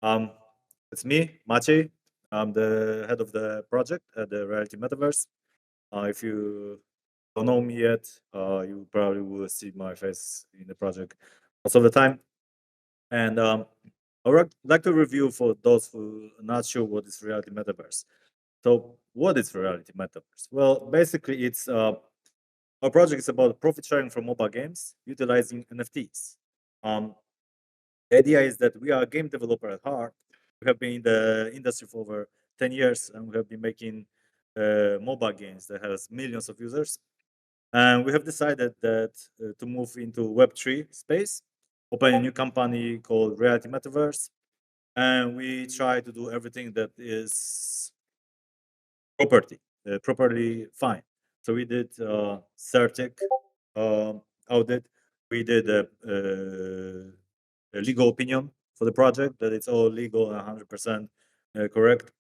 Um, it's me, Maciej. I'm the head of the project at the Reality Metaverse. If you don't know me yet, you probably will see my face in the project most of the time. And I would like to review for those who are not sure what is Reality Metaverse. So, what is Reality Metaverse? Well, basically, it's our project is about profit sharing from mobile games utilizing NFTs. Um, The idea is that we are a game developer at heart. We have been in the industry for over 10 years and we have been making mobile games that has millions of users. And we have decided that to move into Web3 space, open a new company called Reality Metaverse. And we try to do everything that is properly fine. So we did CertTech audit. We did a legal opinion for the project that it's all legal and 100% correct.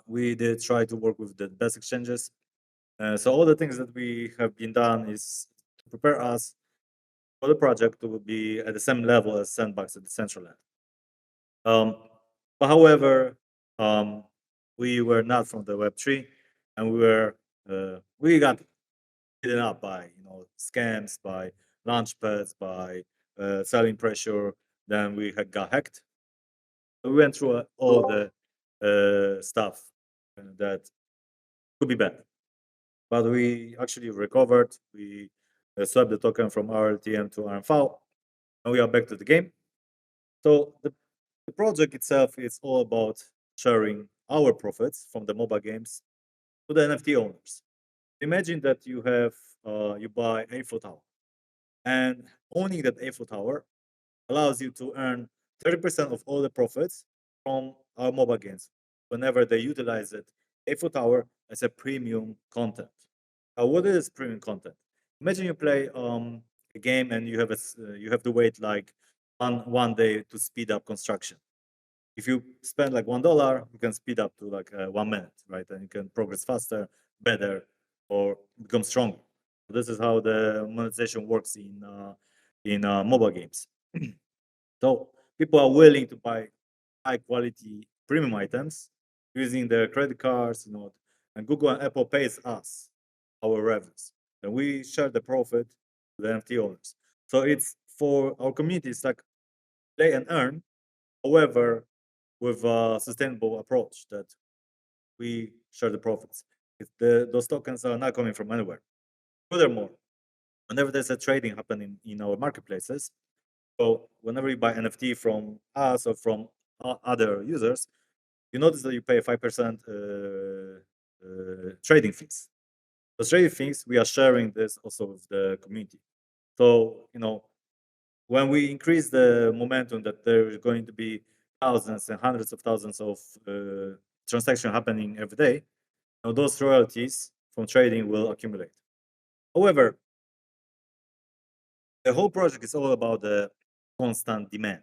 We did try to work with the best exchanges. So all the things that we have been done is to prepare us for the project to be at the same level as Sandbox at the central end. Um, but however, we were not from the Web3, and we got hidden up by scams, by launch pads, by selling pressure. Then we had got hacked. We went through all the stuff that could be bad, but we actually recovered. We swapped the token from RLTM to RMV, and we are back to the game. So the project itself is all about sharing our profits from the mobile games to the NFT owners. Imagine that you buy Eiffel Tower, and owning that Eiffel Tower allows you to earn 30% of all the profits from our mobile games whenever they utilize it, Eiffel Tower, as a premium content. What is premium content? Imagine you play a game and you have to wait like one day to speed up construction. If you spend like $1, you can speed up to like 1 minute, right? And you can progress faster, better, or become stronger. This is how the monetization works in mobile games. So people are willing to buy high quality premium items using their credit cards, and Google and Apple pays us our revenues. And we share the profit to the NFT owners. So it's for our community, it's like play and earn, however, with a sustainable approach that we share the profits. Those tokens are not coming from anywhere. Furthermore, whenever there's a trading happening in our marketplaces, so whenever you buy NFT from us or from other users, you notice that you pay 5% trading fees. Those trading fees, we are sharing this also with the community. So, when we increase the momentum that there is going to be thousands and hundreds of thousands of transactions happening every day, those royalties from trading will accumulate. However, the whole project is all about the constant demand.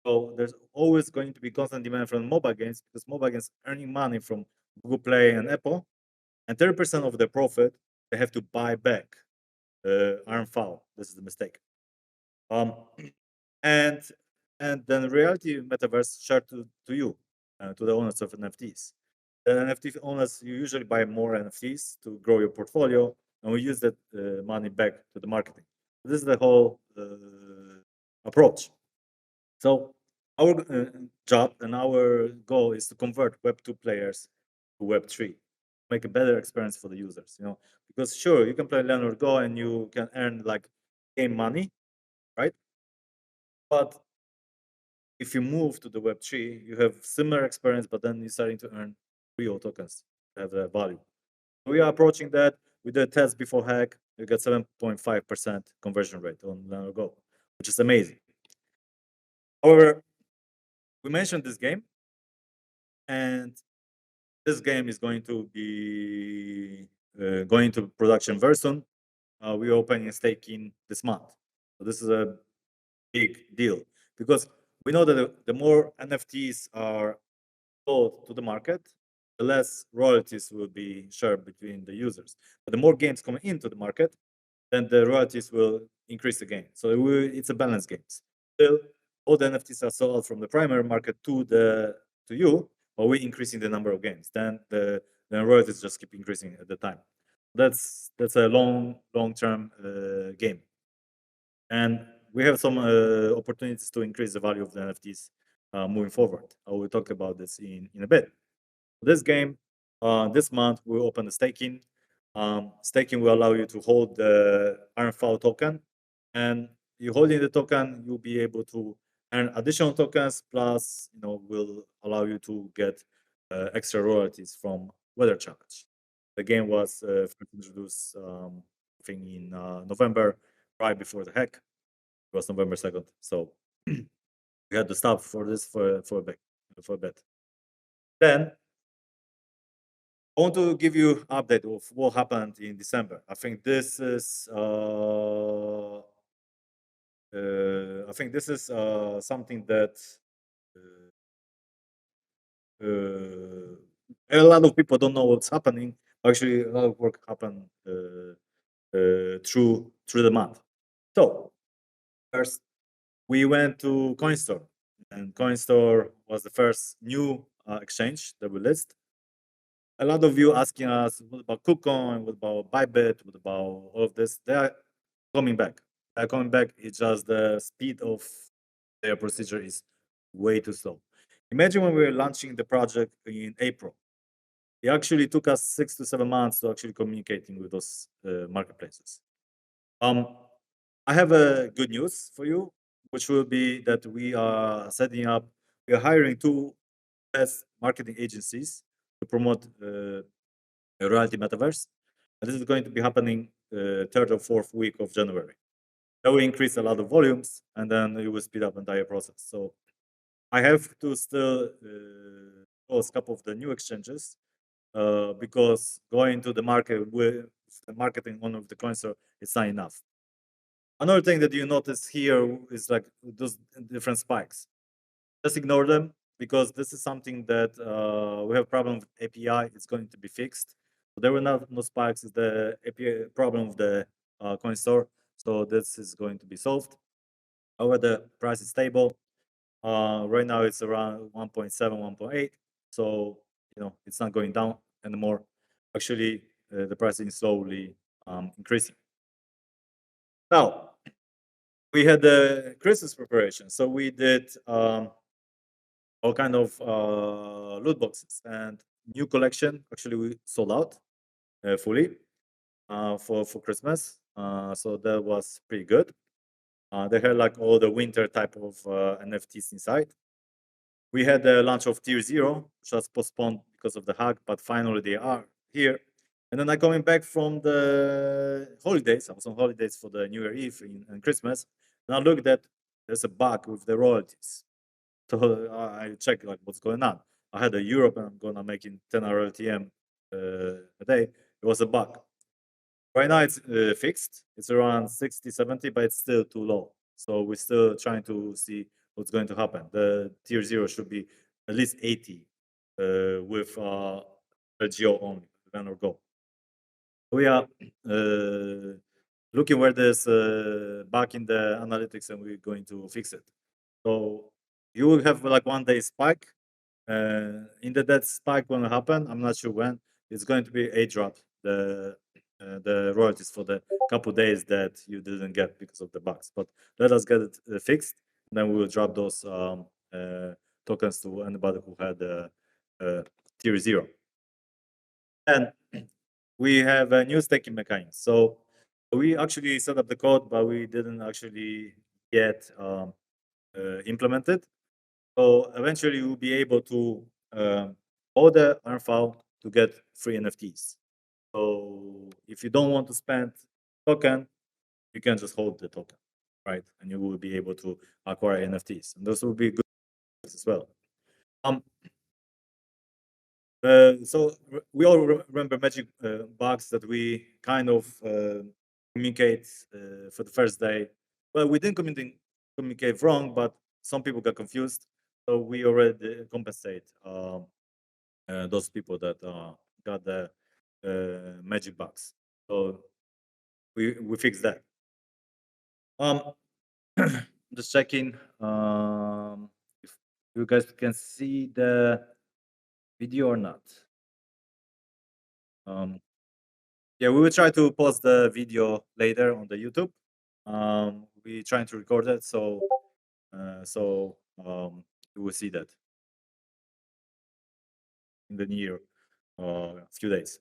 So there's always going to be constant demand from mobile games because mobile games earning money from Google Play and Apple, and 30% of the profit they have to buy back RMV. This is the mistake. Um, and and then reality metaverse shared to you, to the owners of NFTs. The NFT owners, you usually buy more NFTs to grow your portfolio, and we use that money back to the marketing. This is the whole approach. So our job and our goal is to convert Web2 players to Web3, make a better experience for the users. Because sure, you can play Learn or Go and you can earn like game money, right? But if you move to the Web3, you have similar experience, but then you're starting to earn real tokens that have a value. We are approaching that. We did a test before hack. We got 7.5% conversion rate on Learn or Go, which is amazing. However, we mentioned this game, and this game is going to be going to production very soon. We're opening a staking this month. So this is a big deal because we know that the more NFTs are sold to the market, the less royalties will be shared between the users. But the more games come into the market, then the royalties will increase again. So it's a balance game. Still, all the NFTs are sold from the primary market to you, but we're increasing the number of games. Then the royalties just keep increasing at the time. That's a long term game, and we have some opportunities to increase the value of the NFTs moving forward. I will talk about this in a bit. This game, this month, we'll open the staking. Staking will allow you to hold the RFV token, and you holding the token, you'll be able to earn additional tokens. Plus, will allow you to get extra royalties from Weather Challenge. The game was first introduced, I think, in November, right before the hack. It was November 2nd, so we had to stop for this for a bit. Then I want to give you update of what happened in December. I think this is something that a lot of people don't know what's happening. Actually, a lot of work happened through the month. So first, we went to CoinStore, and CoinStore was the first new exchange that we list. A lot of you asking us, what about KuCoin? What about Bybit? What about all of this? They are coming back. They are coming back. It's just the speed of their procedure is way too slow. Imagine when we were launching the project in April. It actually took us 6 to 7 months to actually communicating with those marketplaces. I have a good news for you, which will be that we are hiring 2 best marketing agencies to promote a reality metaverse. And this is going to be happening 3rd or 4th week of January. That will increase a lot of volumes, and then it will speed up the entire process. So I have to still close a couple of the new exchanges because going to the market with the marketing one of the coins is not enough. Another thing that you notice here is like those different spikes. Just ignore them because this is something that we have a problem with API. It's going to be fixed. So there were no spikes. It's the API problem of the coin store. So this is going to be solved. However, the price is stable. Right now it's around 1.7, 1.8. So it's not going down anymore. Actually, the pricing is slowly increasing. Now, we had the Christmas preparation. So we did all kind of loot boxes, and new collection actually we sold out fully for Christmas. So that was pretty good. They had like all the winter type of NFTs inside. We had the launch of Tier 0, which was postponed because of the hack, but finally they are here. And then I coming back from the holidays. I was on holidays for the New Year Eve and Christmas. And I looked at there's a bug with the royalties. So I checked like what's going on. I had a Europe and I'm gonna making 10 RLTM a day. It was a bug. Right now it's fixed. It's around 60, 70, but it's still too low. So we're still trying to see what's going to happen. The Tier 0 should be at least 80 with LGO only, then or go. We are looking where there's bug in the analytics and we're going to fix it. So you will have like 1 day spike. In that spike going to happen, I'm not sure when. It's going to be a drop. The royalties for the couple days that you didn't get because of the bugs. But let us get it fixed, and then we will drop those tokens to anybody who had Tier 0. And we have a new staking mechanism. So we actually set up the code, but we didn't actually yet implement it. So eventually you'll be able to order RFV to get free NFTs. So if you don't want to spend token, you can just hold the token, right? And you will be able to acquire NFTs, and those will be good as well. So we all remember magic bugs that we kind of communicate for the first day. Well, we didn't communicate wrong, but some people got confused. So we already compensate those people that got the magic bugs. So we fixed that. just checking if you guys can see the video or not. Um, yeah, we will try to post the video later on the YouTube. We trying to record it, so you will see that in the near few days.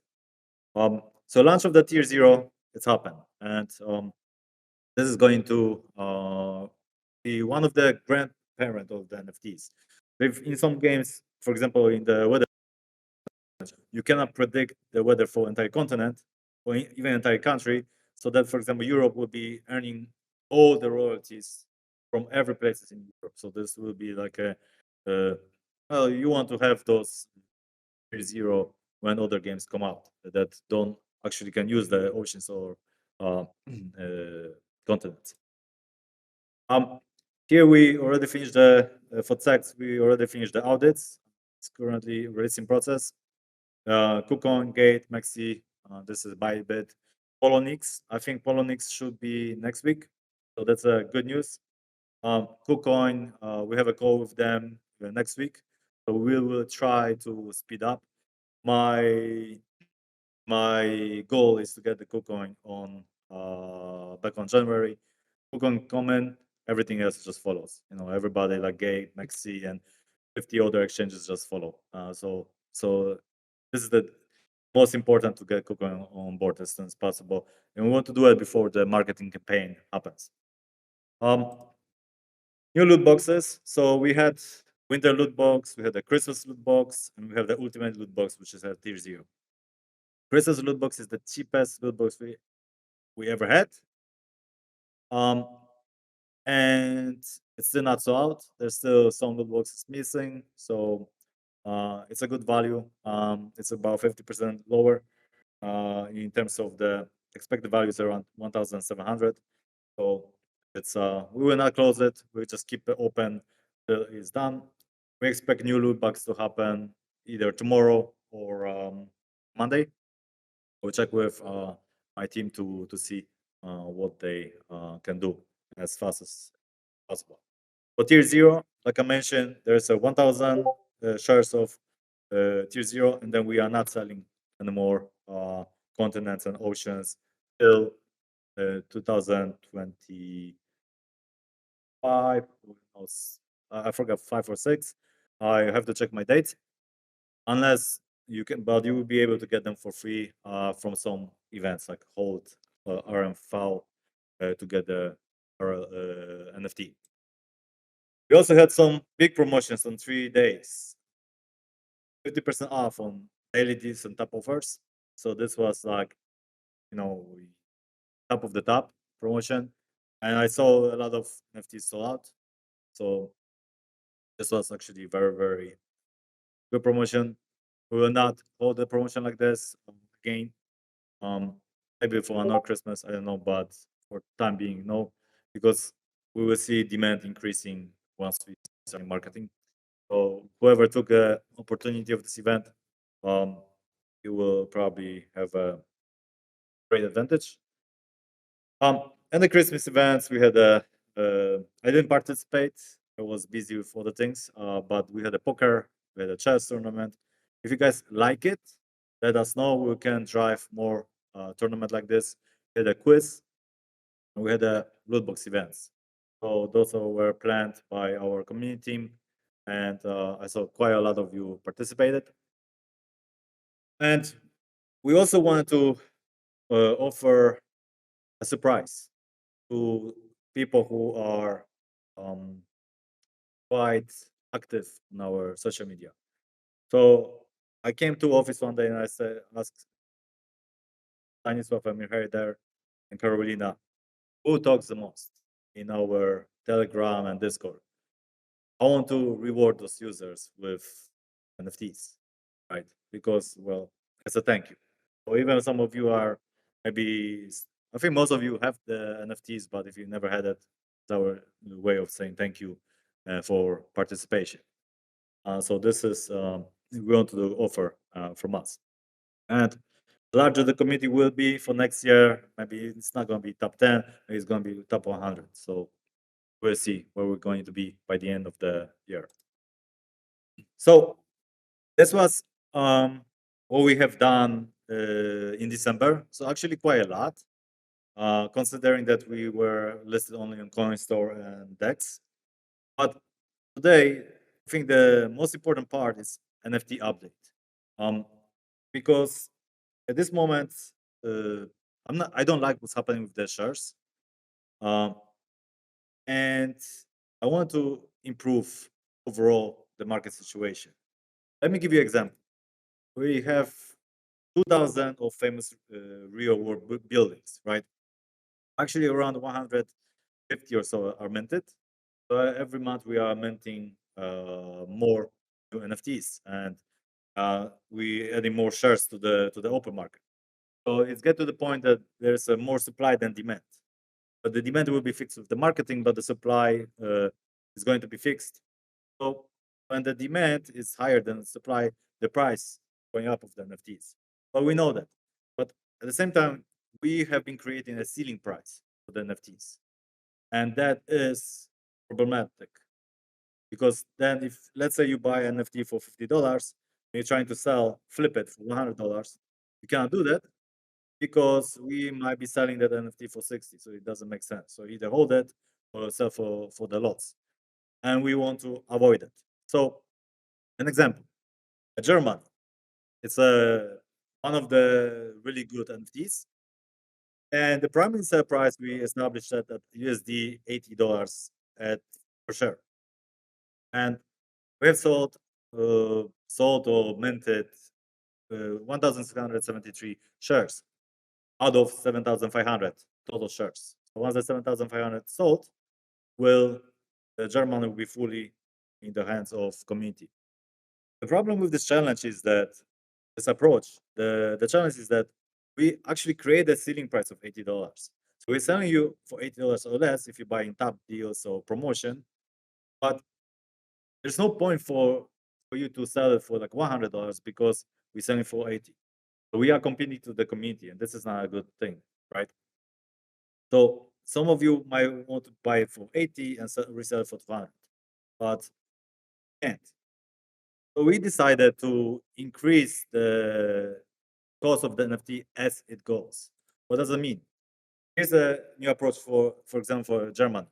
So launch of the tier zero, it's happened, and this is going to be one of the grandparent of the NFTs. In some games, for example, in the weather, you cannot predict the weather for entire continent or even entire country. So that, for example, Europe will be earning all the royalties from every places in Europe. So this will be like uh, well, you want to have those tier zero when other games come out that don't actually can use the oceans or continents. Um, Here we already finished the for tax. We already finished the audits. It's currently releasing process. KuCoin, Gate, Maxi. This is Bybit, Polonix. I think Polonix should be next week, so that's good news. KuCoin, we have a call with them next week, so we will try to speed up. My my goal is to get the KuCoin on back on January. KuCoin comment, everything else just follows. You know, everybody like Gate, Maxi, and 50 other exchanges just follow. So this is the most important to get KuCoin on board as soon as possible, and we want to do it before the marketing campaign happens. Um, New loot boxes. So we had winter loot box, we had the Christmas loot box, and we have the ultimate loot box, which is at tier zero. Christmas loot box is the cheapest loot box we ever had. Um, and it's still not sold out. There's still some loot boxes missing, so it's a good value. It's about 50% lower in terms of the expected values around 1,700. So it's we will not close it. We just keep it open till it's done. We expect new loot box to happen either tomorrow or Monday. We'll check with my team to see what they can do as fast as possible. For tier zero, like I mentioned, there's a 1,000 shares of tier zero, and then we are not selling anymore continents and oceans till 2025. I forgot 5 or 6. I have to check my dates. Unless you can, but you will be able to get them for free from some events like Hold RMV to get the NFT. We also had some big promotions on 3 days, 50% off on daily deals and top offers. So this was like, you know, top of the top promotion. And I saw a lot of NFTs sold out. So this was actually very, very good promotion. We will not hold a promotion like this again. Maybe for another Christmas, I don't know, but for time being, no, because we will see demand increasing once we start marketing. So whoever took the opportunity of this event, um, you will probably have a great advantage. And the Christmas events, we had a. I didn't participate. I was busy with other things. But we had a poker, we had a chess tournament. If you guys like it, let us know. We can drive more tournament like this. We had a quiz, and we had a loot box events. So those were planned by our community team, and I saw quite a lot of you participated. And we also wanted to offer a surprise to people who are um, quite active on our social media. So I came to office one day and I said, asked Stanisław, Amir there, and Carolina, who talks the most in our Telegram and Discord? I want to reward those users with NFTs, right? Because, well, it's a thank you. Or even some of you are maybe, I think most of you have the NFTs, but if you never had it, it's our way of saying thank you for participation. So this is we want to offer from us. And the larger the committee will be for next year, maybe it's not going to be top 10, maybe it's going to be top 100. So we'll see where we're going to be by the end of the year. So this was what we have done in December. So actually quite a lot, considering that we were listed only on CoinStore and DEX. But today, I think the most important part is NFT update, because at this moment, uh, I don't like what's happening with the shares, um, and I want to improve overall the market situation. Let me give you an example. We have 2,000 of famous real world buildings, right? Actually, around 150 or so are minted. So every month we are minting more new NFTs, and we adding more shares to the open market. So it's get to the point that there's more supply than demand. But the demand will be fixed with the marketing, but the supply is going to be fixed. So when the demand is higher than the supply, the price going up of the NFTs. But we know that. But at the same time, we have been creating a ceiling price for the NFTs, and that is problematic because then if let's say you buy an NFT for $50 and you're trying to sell flip it for $100, you cannot do that because we might be selling that NFT for 60, so it doesn't make sense. So either hold it or sell for the lots, and we want to avoid it. So an example, a German, it's a one of the really good NFTs, and the primary sale price we established that at USD $80 at per share, and we have sold or minted 1,673 shares out of 7,500 total shares. So once the 7,500 sold, will the German will be fully in the hands of community. The problem with this challenge is that this approach, the challenge is that we actually create a ceiling price of $80. So we're selling you for $80 or less if you buy in top deals or promotion, but there's no point for you to sell it for like $100 because we're selling for 80. So we are competing to the community, and this is not a good thing, right? So some of you might want to buy it for 80 and resell it for 200, but can't. So we decided to increase the cost of the NFT as it goes. What does it mean? Here's a new approach for example, for Germany.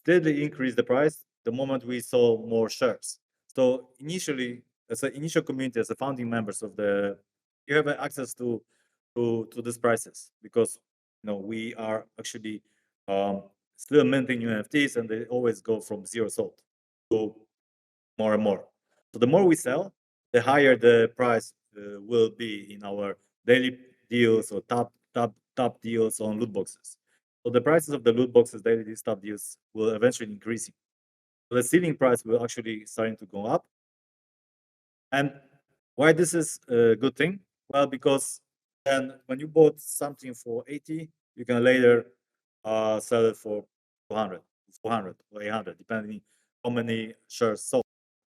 Steadily increase the price the moment we sold more shares. So initially, as an initial community, as a founding members of the, you have access to these prices because we are actually um, still minting new NFTs, and they always go from zero sold to more and more. So the more we sell, the higher the price will be in our daily deals or top deals on loot boxes. So the prices of the loot boxes, daily deals, top deals will eventually increase. So the ceiling price will actually starting to go up. And why this is a good thing? Well, because then when you bought something for 80, you can later sell it for 200, 400, or 800, depending how many shares sold.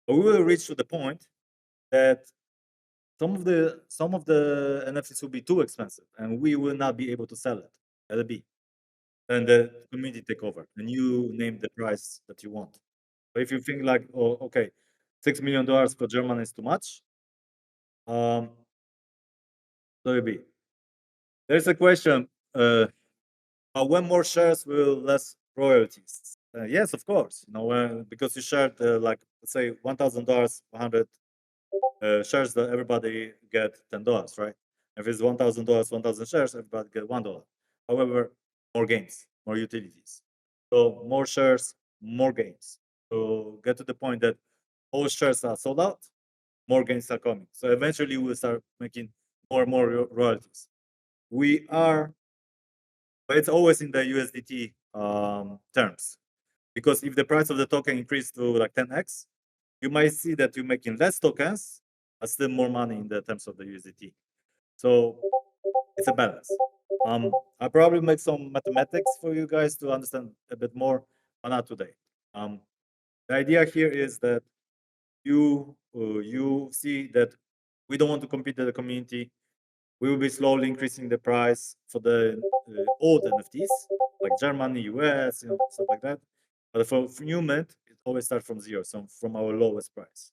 But we will reach to the point that some of the NFTs will be too expensive, and we will not be able to sell it. Let it be. Then the community take over, and you name the price that you want. But if you think like, oh, okay, $6 million for Germany is too much, um, let it be. There's a question: when more shares will less royalties? Yes, of course. Because you shared like let's say $1,000, 100 shares that everybody get $10, right? If it's $1,000, 1,000 shares, everybody get $1. However, more gains, more utilities. So more shares, more gains. So get to the point that all shares are sold out, more gains are coming. So eventually we'll start making more and more royalties. We are, but it's always in the USDT terms. Because if the price of the token increased to like 10x, you might see that you're making less tokens, but still more money in the terms of the USDT. So it's a balance. I probably make some mathematics for you guys to understand a bit more, but not today. The idea here is that you see that we don't want to compete with the community. We will be slowly increasing the price for the old NFTs, like Germany, US, stuff like that. But for new mint, it always starts from zero, so from our lowest price.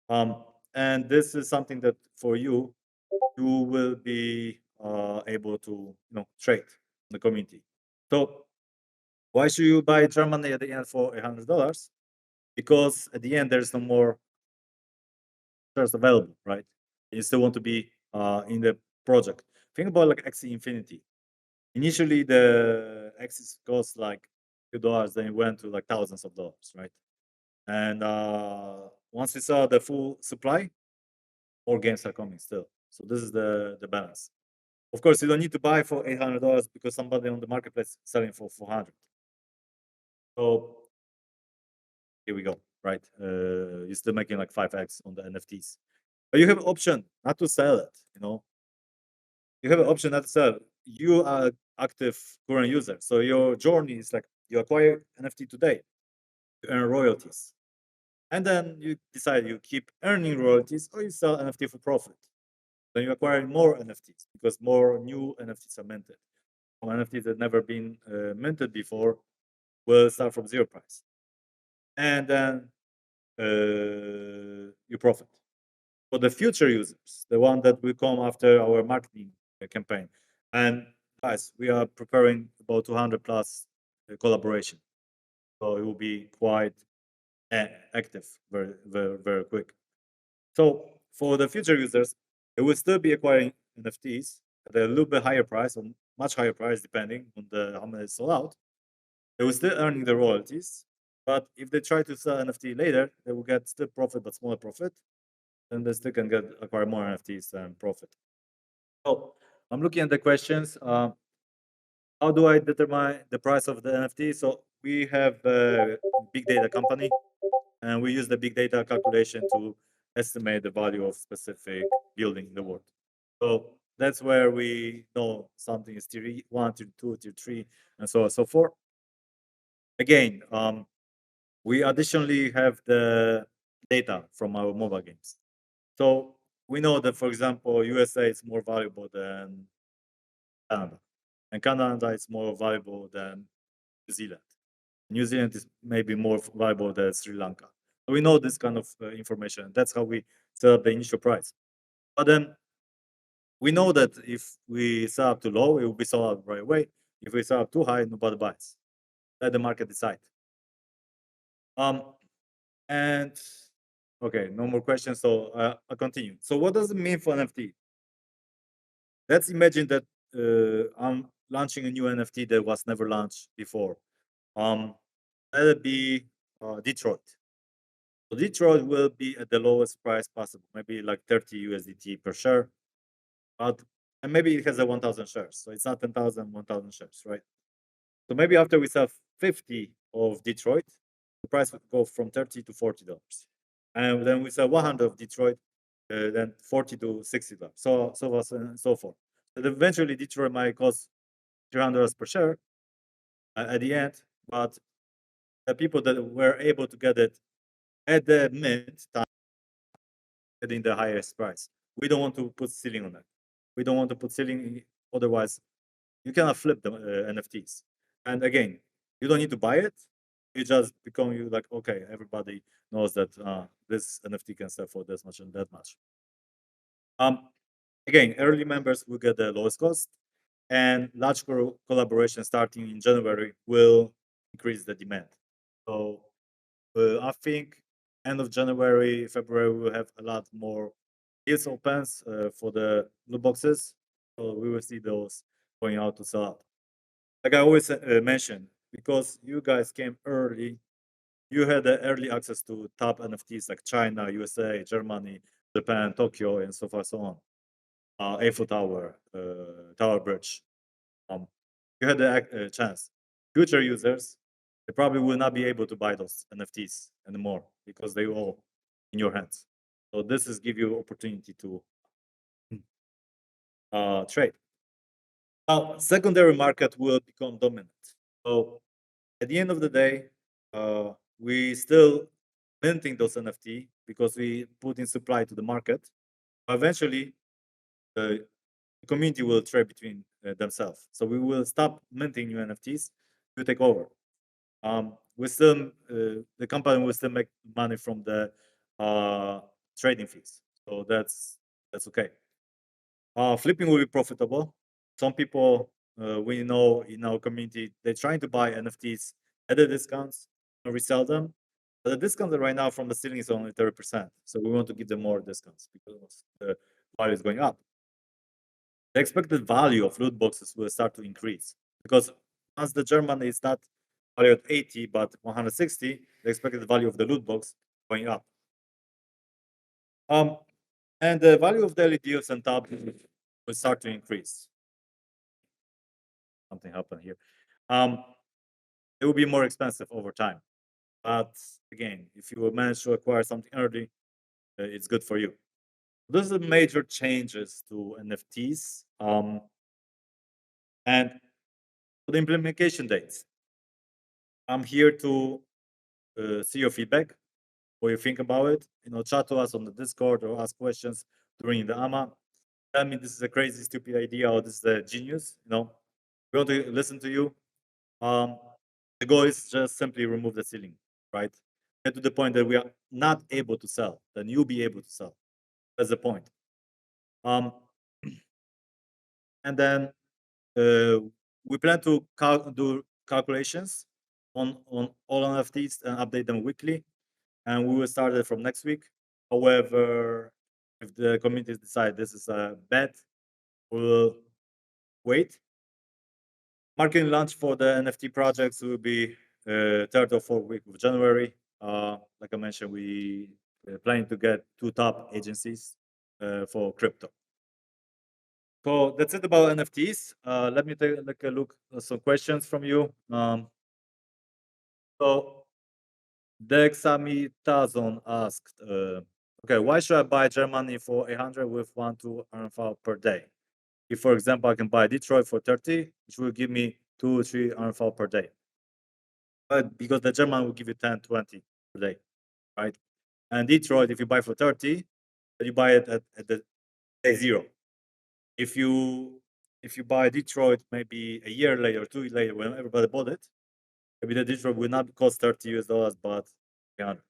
Um, and this is something that for you, you will be able to trade in the community. So why should you buy Germany at the end for $100? Because at the end there's no more shares available, right? You still want to be in the project. Think about like XE Infinity. Initially, the X's cost like $2, then it went to like thousands of dollars, right? And once we saw the full supply, more games are coming still. So this is the balance. Of course, you don't need to buy for $800 because somebody on the marketplace is selling for 400. So here we go, right? You're still making like 5x on the NFTs, but you have an option not to sell it. You have an option not to sell. You are active current user, so your journey is like you acquire NFT today, you earn royalties, and then you decide you keep earning royalties or you sell NFT for profit. Then you acquire more NFTs because more new NFTs are minted. Some NFTs that never been minted before will start from zero price, and then you profit. For the future users, the one that will come after our marketing campaign, and guys, we are preparing about 200 plus collaboration, so it will be quite active very quick. So for the future users, they will still be acquiring NFTs at a little bit higher price or much higher price depending on the how many sold out. They will still earning the royalties, but if they try to sell NFT later, they will get still profit but smaller profit, then they still can get acquire more NFTs and profit. So I'm looking at the questions. How do I determine the price of the NFT? So we have a big data company, and we use the big data calculation to estimate the value of specific building in the world. So that's where we know something is tier 1, tier 2, tier 3, and so on and so forth. Again, we additionally have the data from our mobile games. So we know that, for example, USA is more valuable than Canada, and Canada is more valuable than New Zealand. New Zealand is maybe more valuable than Sri Lanka. So we know this kind of information. That's how we set up the initial price. But then we know that if we sell up too low, it will be sold out right away. If we sell up too high, nobody buys. Let the market decide. Um, and okay, no more questions. So I'll continue. So what does it mean for NFT? Let's imagine that I'm launching a new NFT that was never launched before. Let it be Detroit. So Detroit will be at the lowest price possible, maybe like 30 USDT per share. But and maybe it has a 1,000 shares, so it's not 10,000, 1,000 shares, right? So maybe after we sell 50 of Detroit, the price would go from 30 to $40, and then we sell 100 of Detroit, then 40 to $60. So on and so forth. So eventually, Detroit might cost $300 per share at the end, but the people that were able to get it at the mint time getting the highest price. We don't want to put ceiling on that. We don't want to put ceiling, otherwise you cannot flip the NFTs. And again, you don't need to buy it. You just become you like okay, everybody knows that this NFT can sell for this much and that much. Um, Again, early members will get the lowest cost, and large collaboration starting in January will increase the demand. So I think end of January, February, we'll have a lot more deals opens for the loot boxes. So we will see those going out to sell out. Like I always mention, because you guys came early, you had early access to top NFTs like China, USA, Germany, Japan, Tokyo, and so forth, so on. Eiffel Tower, Tower Bridge. Um, you had the chance. Future users, they probably will not be able to buy those NFTs anymore because they all in your hands. So this is give you opportunity to trade. Now, secondary market will become dominant. So at the end of the day, we still minting those NFT because we put in supply to the market. Eventually, the community will trade between themselves. So we will stop minting new NFTs to take over. we still the company will still make money from the trading fees. So that's okay. Flipping will be profitable. Some people we know in our community they're trying to buy NFTs at the discounts and resell them. But the discount right now from the ceiling is only 30%. So we want to give them more discounts because the value is going up. The expected value of loot boxes will start to increase because once the German is not valued at 80 but 160, the expected value of the loot box going up. And the value of daily deals and tabs will start to increase. Something happened here. It will be more expensive over time. But again, if you will manage to acquire something early, it's good for you. Those are major changes to NFTs. And for the implementation dates, I'm here to see your feedback, what you think about it. Chat to us on the Discord or ask questions during the AMA. Tell me this is a crazy, stupid idea or this is a genius. We want to listen to you. The goal is just simply remove the ceiling, right? Get to the point that we are not able to sell, then you'll be able to sell. That's the point. Um, and then we plan to do calculations on all NFTs and update them weekly, and we will start it from next week. However, if the communities decide this is a bet, we'll wait. Marketing launch for the NFT projects will be third or fourth week of January. Like I mentioned, we planning to get 2 top agencies for crypto. So that's it about NFTs. Let me take a look at some questions from you. So Dexamitazon asked, okay, why should I buy Germany for 800 with 1 to RFL per day? If, for example, I can buy Detroit for 30, which will give me 2 or 3 RFL per day. But because the German will give you 10, 20 per day, right? And Detroit, if you buy for 30, you buy it at the day 0. If you buy Detroit maybe a year later, 2 years later, when everybody bought it, maybe the Detroit will not cost $30, but 300,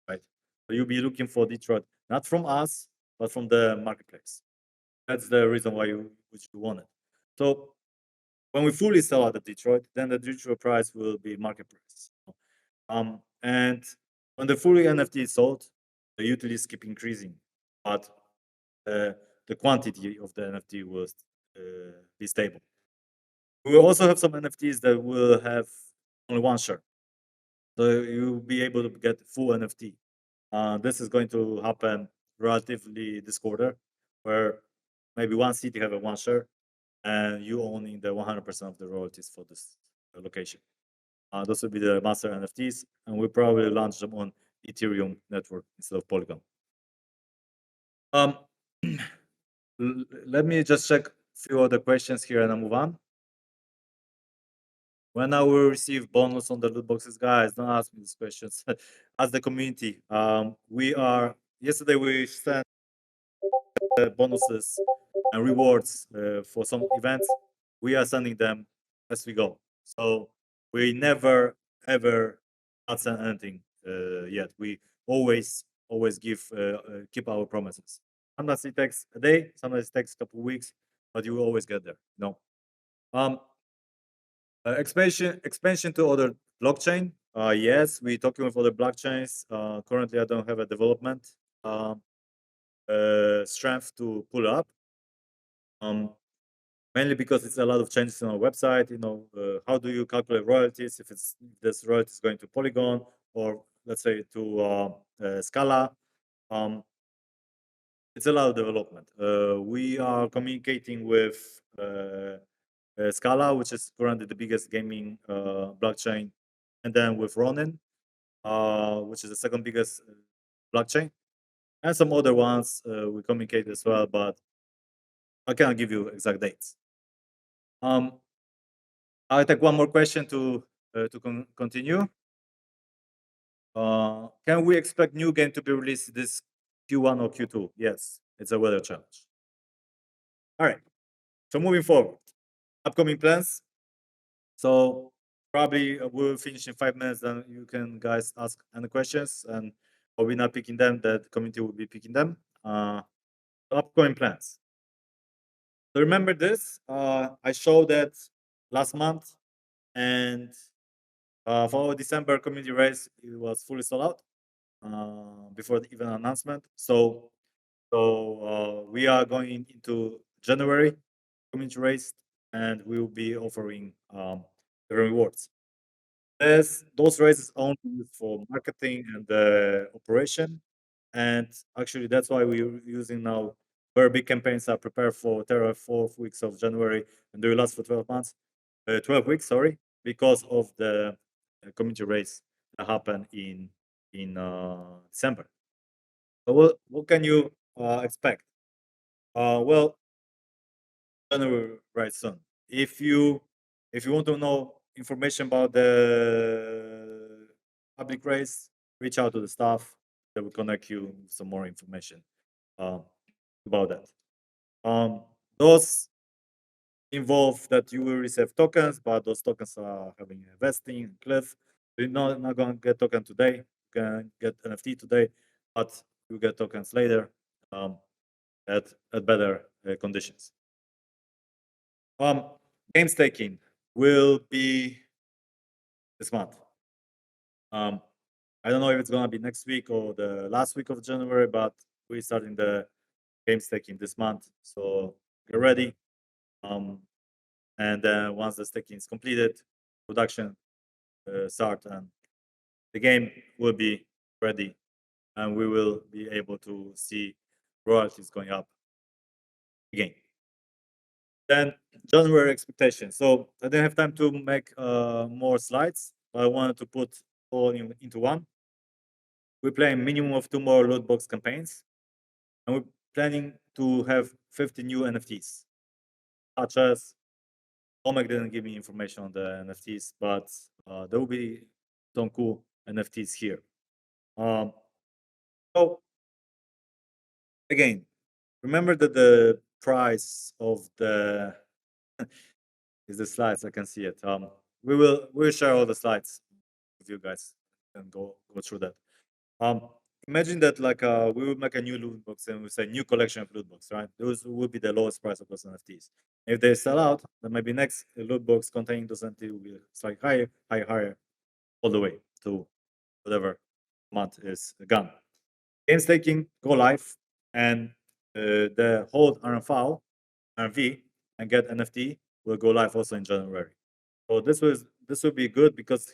right? So you'll be looking for Detroit not from us, but from the marketplace. That's the reason why you want it. So when we fully sell out of Detroit, then the Detroit price will be market price. And when the fully NFT is sold, the utilities keep increasing, but the quantity of the NFT will be stable. We will also have some NFTs that will have only one share, so you'll be able to get full NFT. This is going to happen relatively this quarter, where maybe one city have a one share, and you owning the 100% of the royalties for this location. Those will be the master NFTs, and we'll probably launch them on Ethereum network instead of Polygon. Let me just check a few other questions here and I'll move on. When I will receive bonus on the loot boxes, guys, don't ask me these questions. As the community, yesterday we sent bonuses and rewards for some events. We are sending them as we go. So we never ever not send anything yet. We always keep our promises. Sometimes it takes a day, sometimes it takes a couple of weeks, but you will always get there. No. Expansion to other blockchain. Yes, we're talking with other blockchains. Currently, I don't have a development strength to pull up. Mainly because it's a lot of changes on our website. How do you calculate royalties if this royalty is going to Polygon or let's say to Scala? It's a lot of development. We are communicating with Scala, which is currently the biggest gaming blockchain, and then with Ronin, which is the second biggest blockchain, and some other ones we communicate as well, but I cannot give you exact dates. I'll take one more question to continue. Can we expect new game to be released this Q1 or Q2? Yes, it's a weather challenge. All right. So moving forward, upcoming plans. So Probably we'll finish in 5 minutes. Then you can guys ask any questions, and or we're not picking them. That the community will be picking them. Upcoming plans. So remember this. I showed that last month, and for our December community race, it was fully sold out before the event announcement. So we are going into January community race, and we will be offering the rewards. Those races only used for marketing and operation, and actually that's why we're using now very big campaigns are prepared for Terra 4 weeks of January, and they will last for 12 months, 12 weeks, sorry, because of the community race that happened in December. So what can you expect? Well, January right soon. If you want to know information about the public race, reach out to the staff. They will connect you with some more information um, about that. Those involve that you will receive tokens, but those tokens are having a vesting cliff. You're not going to get token today. You can get NFT today, but you get tokens later um, at better conditions. Um, Game staking will be this month. Um, I don't know if it's gonna be next week or the last week of January, but we're starting the game staking this month. So get ready. Um, and then once the staking is completed, production start, and the game will be ready, and we will be able to see royalties going up again. Then January expectations. So I didn't have time to make more slides, but I wanted to put all into one. We're playing minimum of 2 more loot box campaigns, and we're planning to have 50 new NFTs, such as Omek didn't give me information on the NFTs, but there will be some cool NFTs here. So again, remember that the price of the is the slides. I can see it. We'll share all the slides with you guys and go through that. Um, Imagine that like we would make a new loot box and we say new collection of loot box, right? Those would be the lowest price of those NFTs. If they sell out, then maybe next loot box containing those NFTs will be slightly higher, all the way to whatever month is gone. Game staking go live, and the hold RMV and get NFT will go live also in January. So this will be good because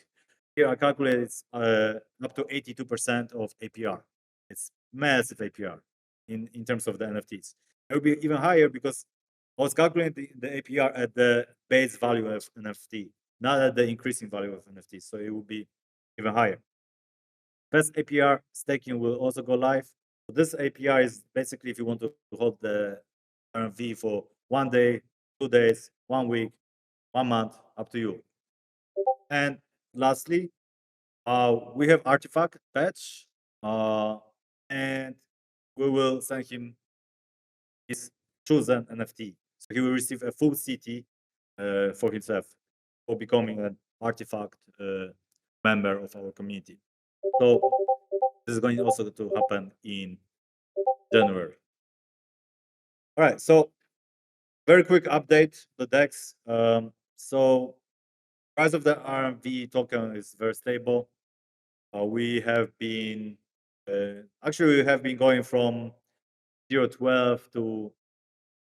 here I calculate it's up to 82% of APR. It's massive APR in terms of the NFTs. It will be even higher because I was calculating the APR at the base value of NFT, not at the increasing value of NFT. So it will be even higher. Fast APR staking will also go live. So this APR is basically if you want to hold the RMV for 1 day, 2 days, 1 week, 1 month, up to you. And lastly, we have artifact patch, and we will send him his chosen NFT. So he will receive a full CT for himself for becoming an artifact member of our community. So this is going also to happen in January. All right, so very quick update the DEX. So price of the RMV token is very stable. We have been actually we have been going from 0.12 to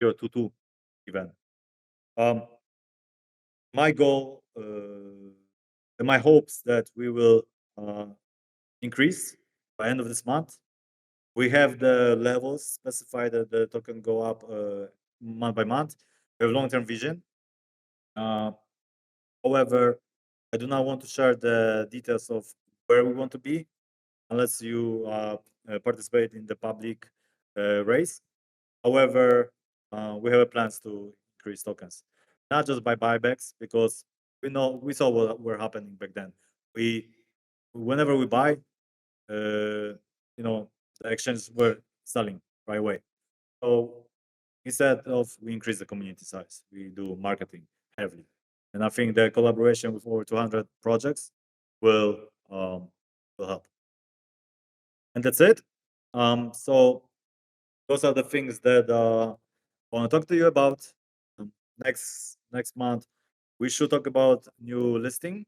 0.22 even. My goal and my hopes that we will increase by end of this month. We have the levels specified that the token go up month by month. We have long-term vision. However, I do not want to share the details of where we want to be unless you participate in the public race. However, we have plans to increase tokens, not just by buybacks, because we saw what were happening back then. Whenever we buy, the exchanges were selling right away. So instead of we increase the community size, we do marketing heavily. And I think the collaboration with over 200 projects will help. And that's it. So those are the things that I want to talk to you about. Next month, we should talk about new listing.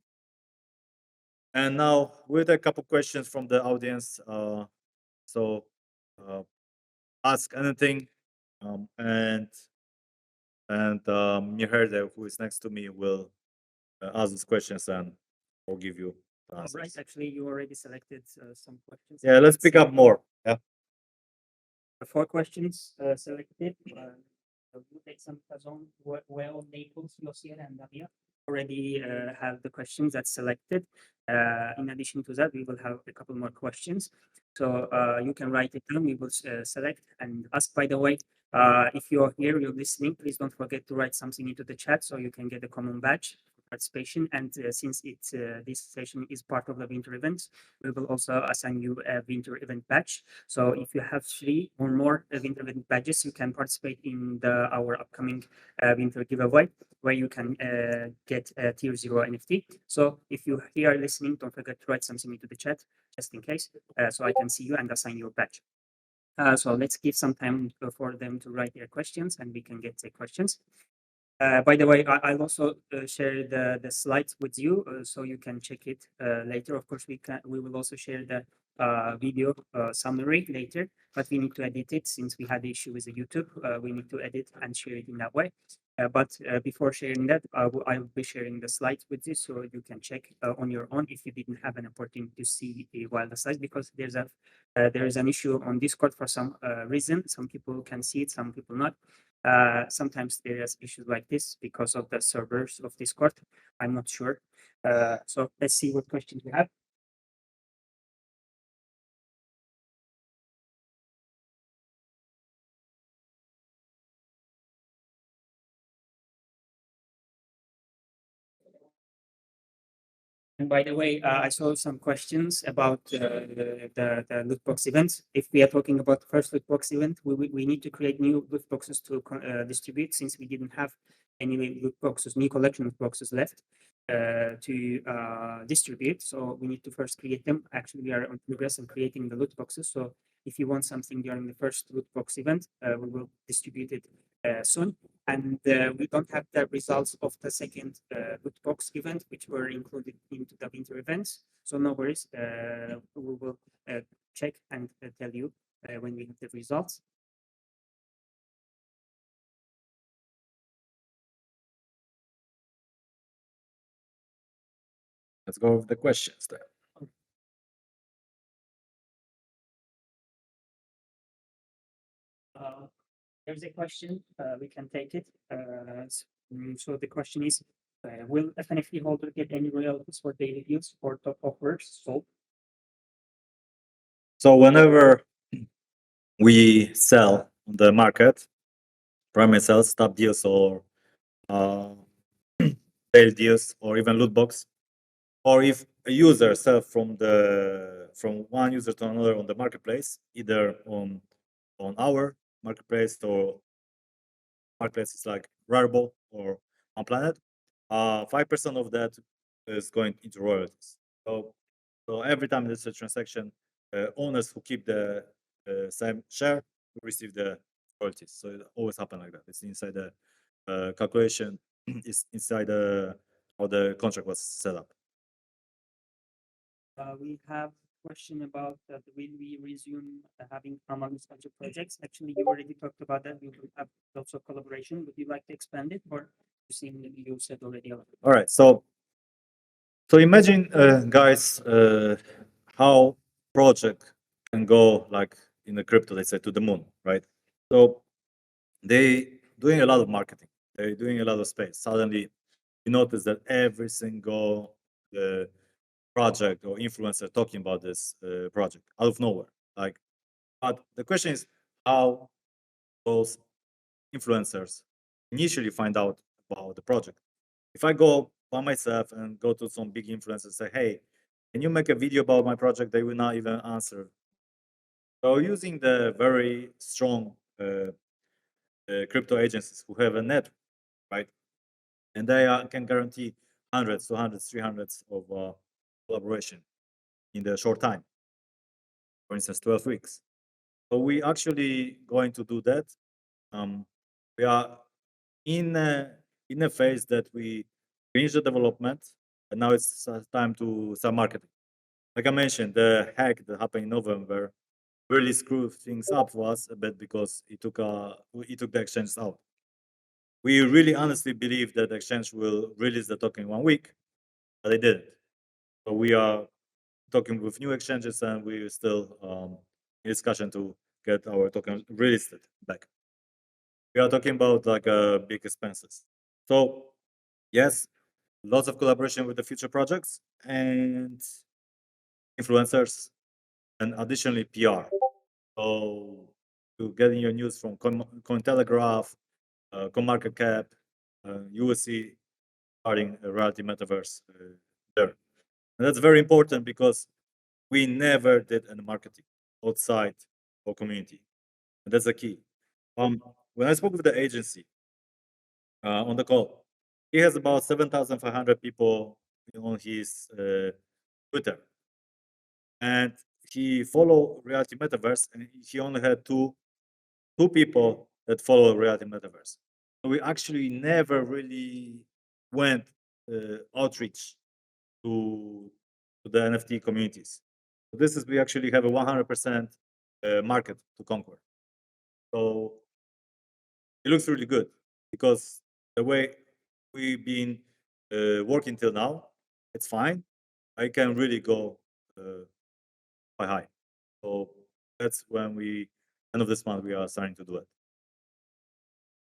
And now with a couple questions from the audience. So uh, ask anything, and Miherde, who is next to me, will ask these questions and I'll give you the All right. answers. Actually, you already selected some questions. Yeah, let's pick up more. Yeah. 4 questions selected. Some Kazon, well, Naples, Luciana, and Navia already have the questions that's selected. In addition to that, we will have a couple more questions. So you can write it down. We will select and ask. By the way, if you're here, you're listening, please don't forget to write something into the chat so you can get a common badge for participation. And since this session is part of the winter event, we will also assign you a winter event badge. So if you have 3 or more winter event badges, you can participate in our upcoming winter giveaway, where you can get a tier 0 NFT. So if you here listening, don't forget to write something into the chat, just in case, so I can see you and assign your badge. So let's give some time for them to write their questions and we can get the questions. By the way, I'll also share the slides with you so you can check it later. Of course, we will also share the video summary later, but we need to edit it since we had the issue with the YouTube. We need to edit and share it in that way. But before sharing that, I will be sharing the slides with you so you can check on your own if you didn't have an opportunity to see while the slides, because there is an issue on Discord for some reason. Some people can see it, some people not. Sometimes there is issues like this because of the servers of Discord. I'm not sure. So let's see what questions we have. And by the way, I saw some questions about the loot box events. If we are talking about the first loot box event, we need to create new loot boxes to distribute, since we didn't have any loot boxes, new collection of boxes left to distribute. So we need to first create them. Actually, we are on progress in creating the loot boxes. So if you want something during the first loot box event, we will distribute it soon. And we don't have the results of the second loot box event, which were included into the winter events. So no worries, we will check and tell you when we have the results. Let's go with the questions then. There's a question, we can take it. So the question is, will FNFT holder get any royalties for daily deals or top offers sold? So whenever we sell on the market, primary sales, stop deals, or daily deals, or even loot box, or if a user sells from one user to another on the marketplace, either on our marketplace or marketplaces like Rarible or on Planet, 5% of that is going into royalties. So every time there's a transaction, owners who keep the same share will receive the royalties. So it always happen like that. It's inside the calculation. It's inside how the contract was set up. We have a question about will we resume having amongst other projects? Actually, you already talked about that. We will have lots of collaboration. Would you like to expand it, or you seem you said already? All right. So imagine, guys, how project can go like in the crypto, let's say, to the moon, right? So they doing a lot of marketing. They're doing a lot of space. Suddenly, you notice that every single project or influencer talking about this project out of nowhere. Like, but the question is how those influencers initially find out about the project. If I go by myself and go to some big influencers and say, "Hey, can you make a video about my project?" They will not even answer. So using the very strong crypto agencies who have a network, right? and they can guarantee hundreds, 200s, 300s of collaboration in the short time. For instance, 12 weeks. So we actually going to do that. Um, we are in a phase that we finish the development, and now it's time to start marketing. Like I mentioned, the hack that happened in November really screwed things up for us a bit because it took the exchange out. We really honestly believe that the exchange will release the token in 1 week, but they didn't. So we are talking with new exchanges, and we're still in discussion to get our token released back. We are talking about like big expenses. So yes, lots of collaboration with the future projects and influencers, and additionally PR. So to getting your news from Cointelegraph, CoinMarketCap, you will see starting a reality metaverse there. And that's very important because we never did any marketing outside our community. And that's the key. When I spoke with the agency on the call, he has about 7,500 people on his Twitter. And he follow reality metaverse, and he only had two people that follow reality metaverse. So we actually never really went outreach to the NFT communities. So this is we actually have a 100% market to conquer. So it looks really good because the way we've been working till now, it's fine. I can really go quite high. So that's when we end of this month we are starting to do it.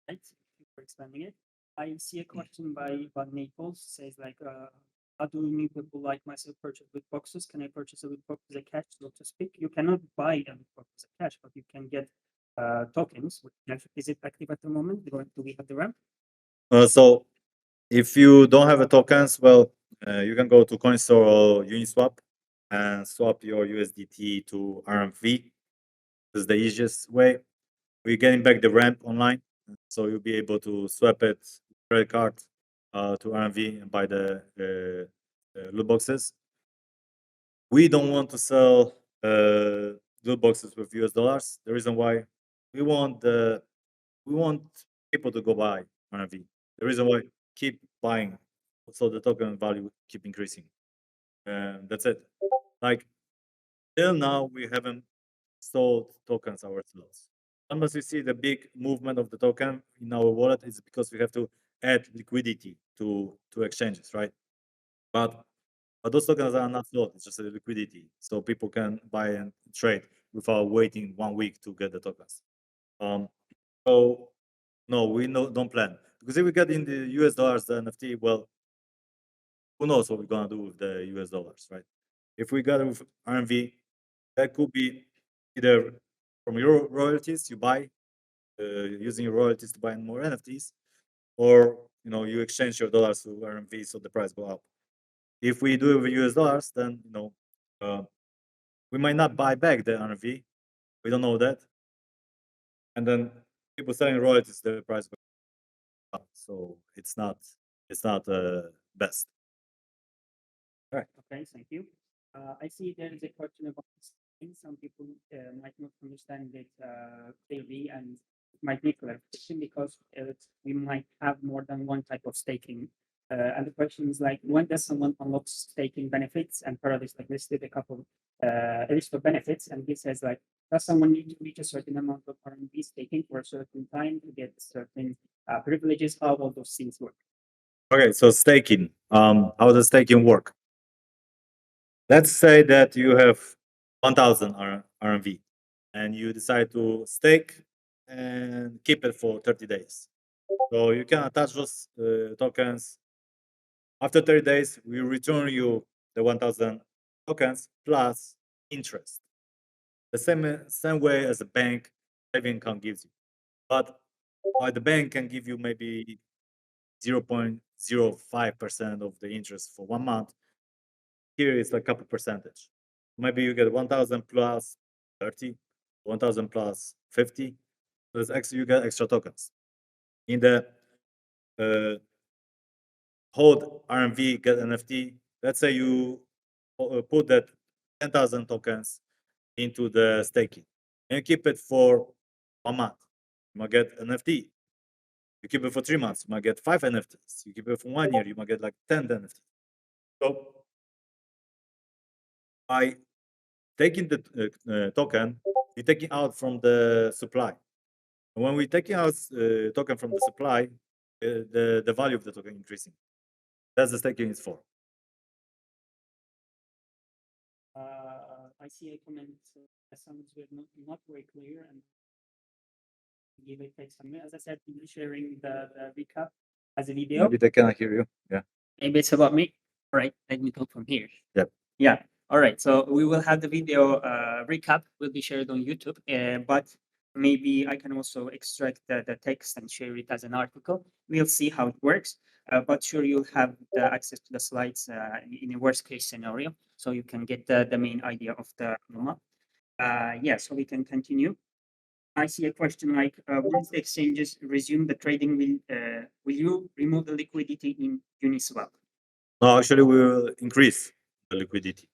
Right? Thank you for explaining it. I see a question by Naples says like, how do new people like myself purchase with boxes? Can I purchase a with box as a cash, so to speak? You cannot buy a with box as a cash, but you can get tokens. Is it active at the moment? Do we have the ramp? So if you don't have a tokens, well, you can go to CoinStore or Uniswap and swap your USDT to RMV. This is the easiest way. We're getting back the ramp online, so you'll be able to swap it credit card to RMV and buy the loot boxes. We don't want to sell loot boxes with US dollars. The reason why we want people to go buy RMV. The reason why keep buying, so the token value keep increasing, and that's it. Like till now, we haven't sold tokens ourselves. Unless we see the big movement of the token in our wallet, it's because we have to add liquidity to exchanges, right? But those tokens are not sold; it's just a liquidity, so people can buy and trade without waiting 1 week to get the tokens. Um, so no, we don't plan because if we get in the US dollars the NFT, well, who knows what we're gonna do with the US dollars, right? If we got it with RMV, that could be either from your royalties you buy, using your royalties to buy more NFTs, or you exchange your dollars to RMV so the price go up. If we do it with US dollars, then uh, we might not buy back the RMV. We don't know that, and then people selling royalties, the price goes up. So it's not best. Right. Okay, thank you. I see there is a question about staking. Some people might not understand it clearly, and it might need clarification because we might have more than one type of staking. And the question is like, when does someone unlock staking benefits? And Paradise like listed a list of benefits, and he says like, does someone need to reach a certain amount of RMB staking for a certain time to get certain privileges? How all those things work? Okay, so staking. How does staking work? Let's say that you have 1,000 RMV and you decide to stake and keep it for 30 days. So you can attach those tokens. After 30 days, we return you the 1,000 tokens plus interest. The same way as a bank saving account gives you. But the bank can give you maybe 0.05% of the interest for 1 month. Here it's like a couple percentage. Maybe you get 1,000 plus 30, 1,000 plus 50. There's extra, you get extra tokens. In the uh, hold RMV, get NFT. Let's say you put that 10,000 tokens into the staking and you keep it for 1 month. You might get NFT. You keep it for 3 months, you might get 5 NFTs. You keep it for 1 year, you might get like 10 NFTs. So by taking the token, you're taking out from the supply. And when we're taking out token from the supply, the value of the token increasing. That's the staking is for. I see a comment. Sounds weird, not very clear, and give it take some minutes. As I said, we'll be sharing the recap as a video. Maybe they cannot hear you. Yeah. Maybe it's about me. All right, let me talk from here. Yep. Yeah. All right. So we will have the video recap will be shared on YouTube, but maybe I can also extract the text and share it as an article. We'll see how it works. But sure, you'll have the access to the slides in a worst case scenario, so you can get the main idea of the map. Yeah, so we can continue. I see a question like, once the exchanges resume the trading, will you remove the liquidity in Uniswap? No, actually, we will increase the liquidity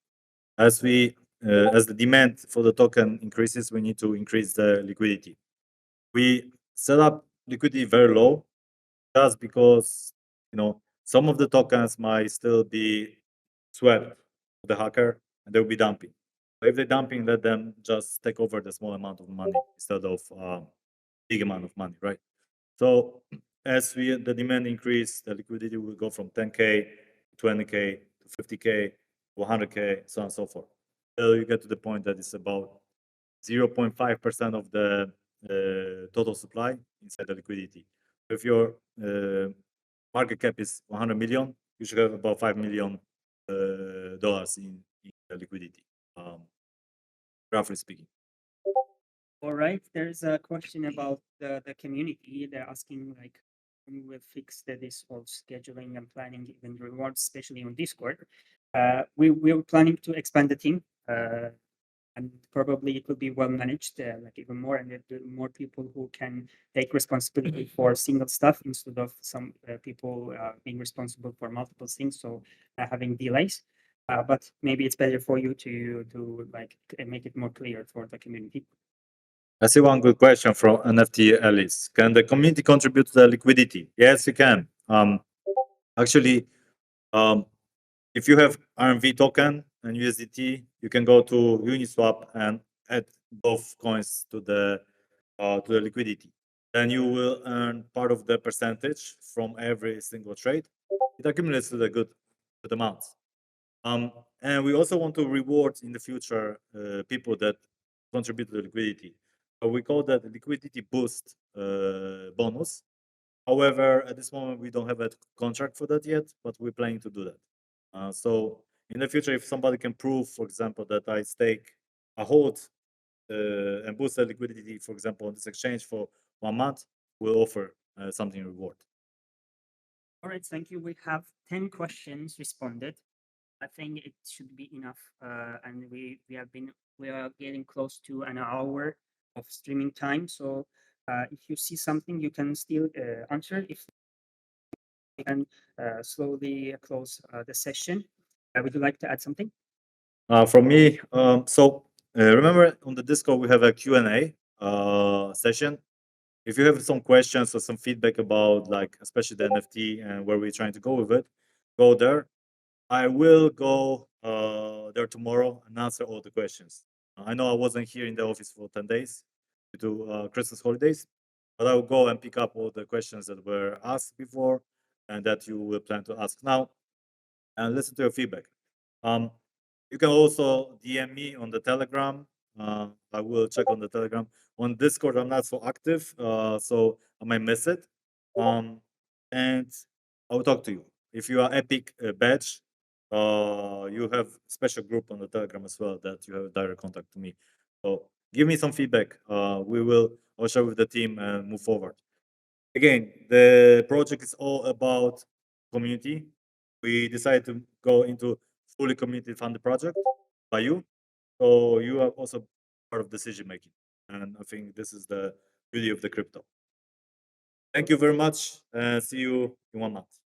as as the demand for the token increases. We need to increase the liquidity. We set up liquidity very low, just because some of the tokens might still be swept to the hacker and they'll be dumping. So if they're dumping, let them just take over the small amount of money instead of big amount of money, right? So as the demand increase, the liquidity will go from 10K, 20K, to 50K, to 100K, so on and so forth. So you get to the point that it's about 0.5% of the total supply inside the liquidity. If your market cap is 100 million, you should have about $5 million in the liquidity, roughly speaking. All right. There's a question about the community. They're asking like, when we will fix this whole scheduling and planning event rewards, especially on Discord. We're planning to expand the team, and probably it will be well managed, like even more, and more people who can take responsibility for single stuff instead of some people being responsible for multiple things, so having delays. But maybe it's better for you to like make it more clear for the community. I see one good question from NFT Alice. Can the community contribute to the liquidity? Yes, you can. Actually, if you have RMV token and USDT, you can go to Uniswap and add both coins to the liquidity. Then you will earn part of the percentage from every single trade. It accumulates to the good amount. And we also want to reward in the future people that contribute to the liquidity. So we call that the liquidity boost bonus. However, at this moment, we don't have a contract for that yet, but we're planning to do that. So in the future, if somebody can prove, for example, that I hold and boost the liquidity, for example, on this exchange for 1 month, we'll offer something reward. All right, thank you. We have 10 questions responded. I think it should be enough, and we are getting close to an hour of streaming time. So if you see something, you can still answer. If you can slowly close the session. Would you like to add something? From me, remember on the Discord we have a Q&A session. If you have some questions or some feedback about, like, especially the NFT and where we're trying to go with it, go there. I will go there tomorrow and answer all the questions. I know I wasn't here in the office for 10 days due to Christmas holidays, but I will go and pick up all the questions that were asked before and that you will plan to ask now, and listen to your feedback. You can also DM me on the Telegram. I will check on the Telegram. On Discord, I'm not so active, so I might miss it. And I will talk to you. If you are Epic badge, you have special group on the Telegram as well that you have direct contact to me. So give me some feedback. We will I'll share with the team and move forward. Again, the project is all about community. We decided to go into fully community funded project by you. So you are also part of decision making. And I think this is the beauty of the crypto. Thank you very much and see you in 1 month.